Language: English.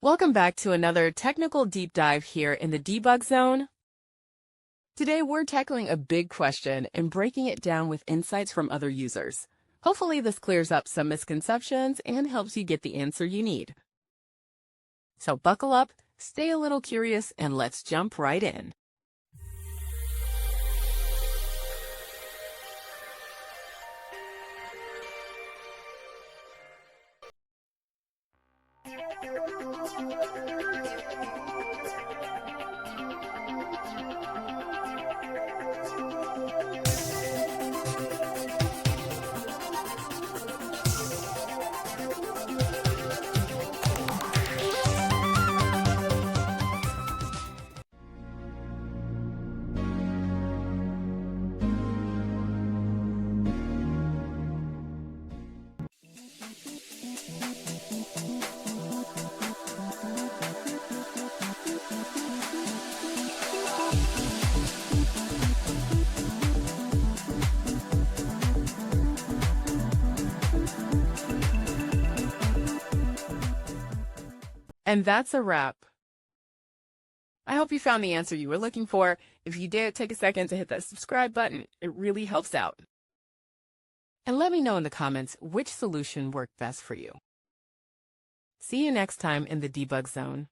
Welcome back to another technical deep dive here in the debug zone. Today we're tackling a big question and breaking it down with insights from other users. Hopefully this clears up some misconceptions and helps you get the answer you need. So buckle up, stay a little curious, and let's jump right in. And that's a wrap. I hope you found the answer you were looking for. If you did, take a second to hit that subscribe button. It really helps out. And let me know in the comments which solution worked best for you. See you next time in the debug zone.